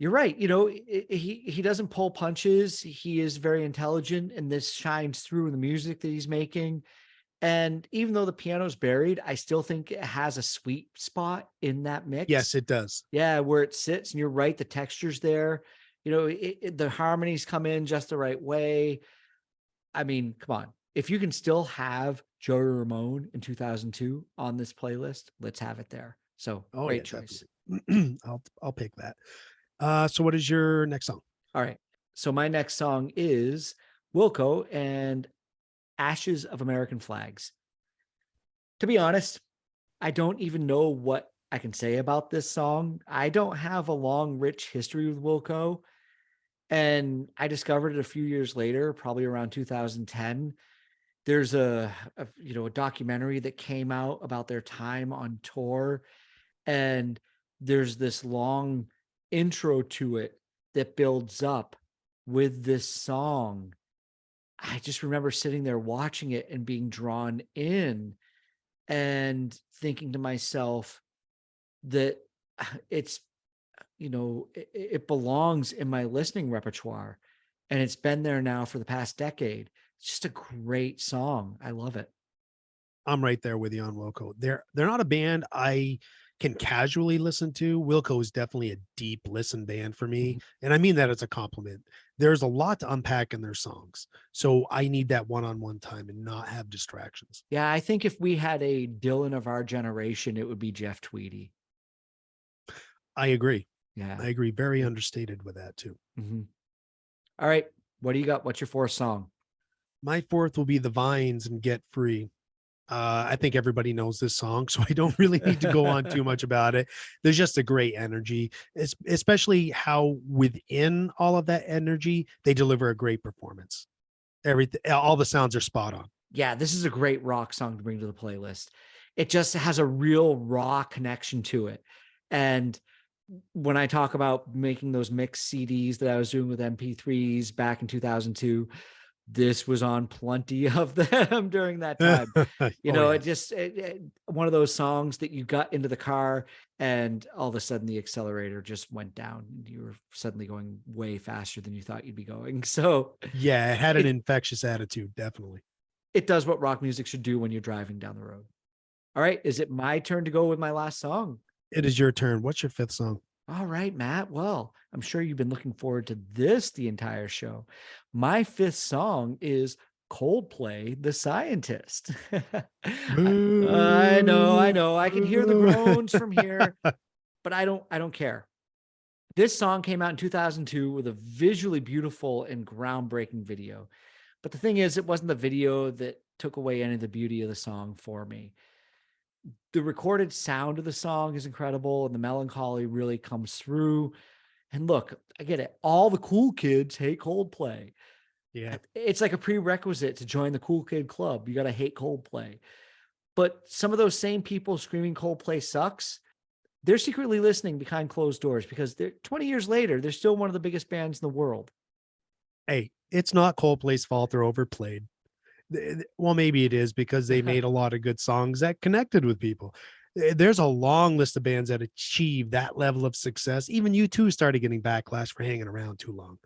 You're right. You know, he doesn't pull punches. He is very intelligent, and this shines through in the music that he's making. And even though the piano's buried, I still think it has a sweet spot in that Yes, mix. it does. Yeah, where it sits, and you're right, the texture's there. You know, the harmonies come in just the right way. I mean, come on. If you can still have Joey Ramone in 2002 on this playlist, let's have it there. So Oh yeah, great choice. definitely. I'll pick that. So what is your next song? All right. So my next song is Wilco and Ashes of American Flags. To be honest, I don't even know what I can say about this song. I don't have a long, rich history with Wilco. And I discovered it a few years later, probably around 2010. There's a documentary that came out about their time on tour, and there's this long intro to it that builds up with this song. I just remember sitting there watching it and being drawn in and thinking to myself that it's it belongs in my listening repertoire, and it's been there now for the past decade. It's just a great song. I love it. I'm right there with you on Wilco. They're not a band I can casually listen to. Wilco is definitely a deep listen band for me, Mhm. and I mean that as a compliment. There's a lot to unpack in their songs, so I need that one-on-one time and not have distractions. Yeah, I think if we had a Dylan of our generation, it would be Jeff Tweedy. I agree. Yeah. I agree. Very understated with that too. Mhm. All right. What do you got? What's your fourth song? My fourth will be The Vines and Get Free. I think everybody knows this song, so I don't really need to go on too much about it. There's just a great energy, especially how within all of that energy, they deliver a great performance. Everything, all the sounds are spot on. Yeah, this is a great rock song to bring to the playlist. It just has a real raw connection to it. And when I talk about making those mixed CDs that I was doing with MP3s back in 2002, this was on plenty of them during that time. You Oh know, yeah. it just one of those songs that you got into the car and all of a sudden the accelerator just went down. You were suddenly going way faster than you thought you'd be going. So Yeah, it had an it infectious attitude, definitely. it does what rock music should do when you're driving down the road. All right, is it my turn to go with my last song? It is your turn. What's your fifth song? All right, Matt. Well, I'm sure you've been looking forward to this the entire show. My fifth song is Coldplay, The Scientist. I know, I Boo. know. I can hear the groans from here, but I don't care. This song came out in 2002 with a visually beautiful and groundbreaking video. But the thing is, it wasn't the video that took away any of the beauty of the song for me. The recorded sound of the song is incredible, and the melancholy really comes through. And look, I get it. All the cool kids hate Coldplay. Yeah. It's like a prerequisite to join the cool kid club. You got to hate Coldplay. But some of those same people screaming Coldplay sucks, they're secretly listening behind closed doors because they're 20 years later, they're still one of the biggest bands in the world. Hey, it's not Coldplay's fault they're overplayed. Well, maybe it is because they made a lot of good songs that connected with people. There's a long list of bands that achieve that level of success. Even you two started getting backlash for hanging around too long.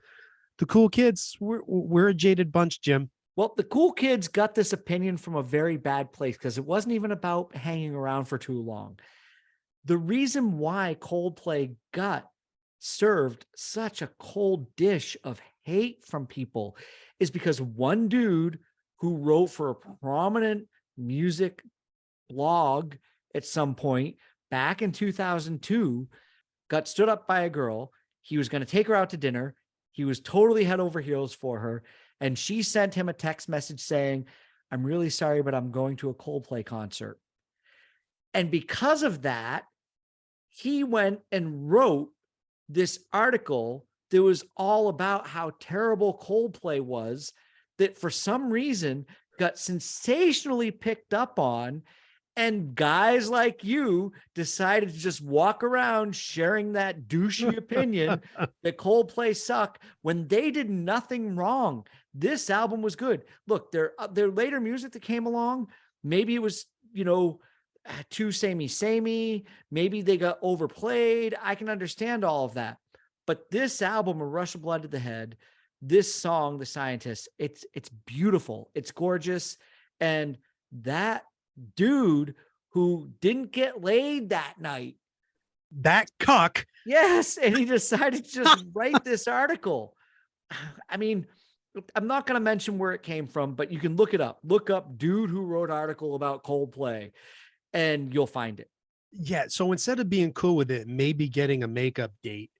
The cool kids, we're a jaded bunch, Jim. Well, the cool kids got this opinion from a very bad place because it wasn't even about hanging around for too long. The reason why Coldplay got served such a cold dish of hate from people is because one dude who wrote for a prominent music blog at some point back in 2002 got stood up by a girl. He was going to take her out to dinner. He was totally head over heels for her. And she sent him a text message saying, "I'm really sorry, but I'm going to a Coldplay concert." And because of that, he went and wrote this article that was all about how terrible Coldplay was, that for some reason got sensationally picked up on. And guys like you decided to just walk around sharing that douchey opinion that Coldplay suck when they did nothing wrong. This album was good. Look, their later music that came along, maybe it was, too samey. Maybe they got overplayed. I can understand all of that. But this album, A Rush of Blood to the Head, this song, The Scientist, it's beautiful. It's gorgeous. And that dude who didn't get laid that night. That cuck. Yes. And he decided to just write this article. I mean, I'm not going to mention where it came from, but you can look it up. Look up dude who wrote article about Coldplay and you'll find it. Yeah. So instead of being cool with it, maybe getting a makeup date,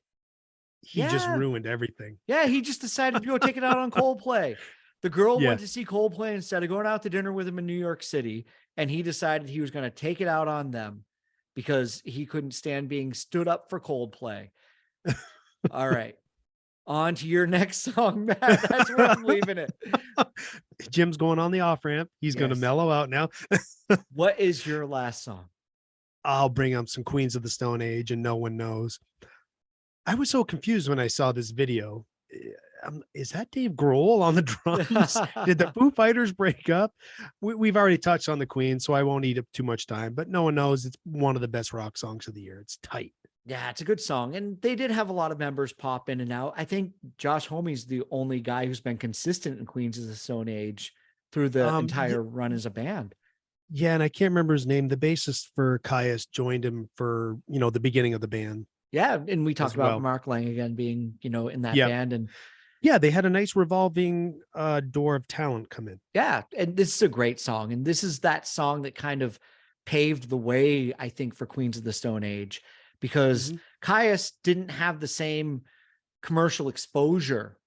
he just ruined everything. Yeah. He just decided to go take it out on Coldplay. The girl went to see Coldplay instead of going out to dinner with him in New York City. And he decided he was going to take it out on them because he couldn't stand being stood up for Coldplay. All right. On to your next song, Matt. That's where I'm leaving it. Jim's going on the off ramp. He's going to mellow out now. What is your last song? I'll bring up some Queens of the Stone Age and No One Knows. I was so confused when I saw this video. Is that Dave Grohl on the drums? Did the Foo Fighters break up? We've already touched on the Queen, so I won't eat up too much time, but No One Knows. It's one of the best rock songs of the year. It's tight. Yeah, it's a good song. And they did have a lot of members pop in and out. I think Josh Homme's the only guy who's been consistent in Queens of the Stone Age through the entire run as a band. Yeah, and I can't remember his name. The bassist for Caius joined him for, the beginning of the band. Yeah, and we talked about Mark Lang again being, in that band. And yeah, they had a nice revolving door of talent come in. Yeah, and this is a great song. And this is that song that kind of paved the way, I think, for Queens of the Stone Age. Because Caius didn't have the same commercial exposure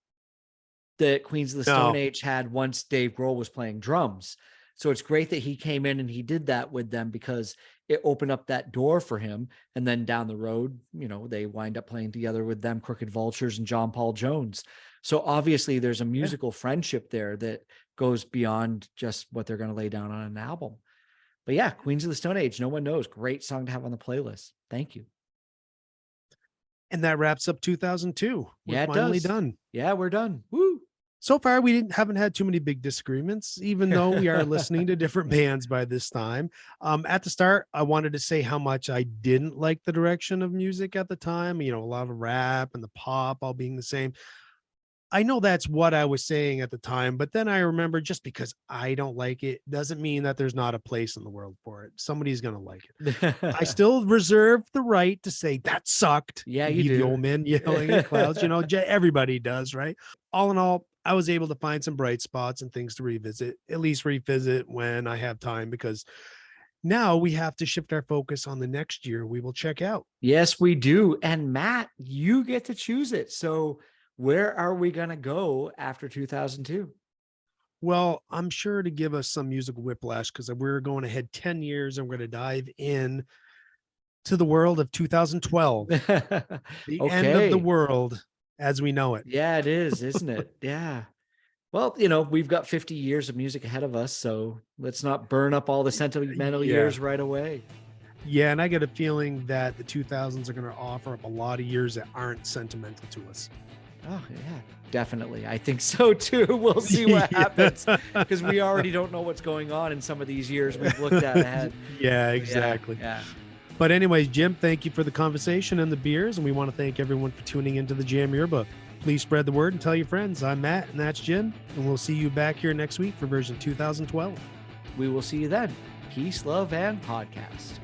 that Queens of the Stone Age had once Dave Grohl was playing drums. So it's great that he came in and he did that with them because it opened up that door for him. And then down the road, they wind up playing together with them, Crooked Vultures and John Paul Jones. So obviously there's a musical friendship there that goes beyond just what they're going to lay down on an album. But yeah, Queens of the Stone Age, No One Knows. Great song to have on the playlist. Thank you. And that wraps up 2002. We're finally done. Yeah, we're done. Woo. So far, we haven't had too many big disagreements, even though we are listening to different bands by this time. At the start, I wanted to say how much I didn't like the direction of music at the time. A lot of rap and the pop all being the same. I know that's what I was saying at the time, but then I remember just because I don't like it doesn't mean that there's not a place in the world for it. Somebody's going to like it. I still reserve the right to say that sucked. Yeah, you do. The old men yelling at clouds, everybody does, right? All in all, I was able to find some bright spots and things to revisit, at least revisit when I have time, because now we have to shift our focus on the next year we will check out. Yes, we do. And Matt, you get to choose it. So where are we going to go after 2002? Well, I'm sure to give us some musical whiplash because we're going ahead 10 years and we're going to dive in to the world of 2012, the end of the world as we know it. Yeah, it is, isn't it? Yeah. Well, we've got 50 years of music ahead of us, so let's not burn up all the sentimental years right away. Yeah, and I get a feeling that the 2000s are going to offer up a lot of years that aren't sentimental to us. Oh, yeah, definitely. I think so, too. We'll see what happens because we already don't know what's going on in some of these years we've looked at ahead. Yeah, exactly. Yeah. But anyways, Jim, thank you for the conversation and the beers. And we want to thank everyone for tuning into the Jam Yearbook. Please spread the word and tell your friends. I'm Matt, and that's Jim. And we'll see you back here next week for version 2012. We will see you then. Peace, love, and podcast.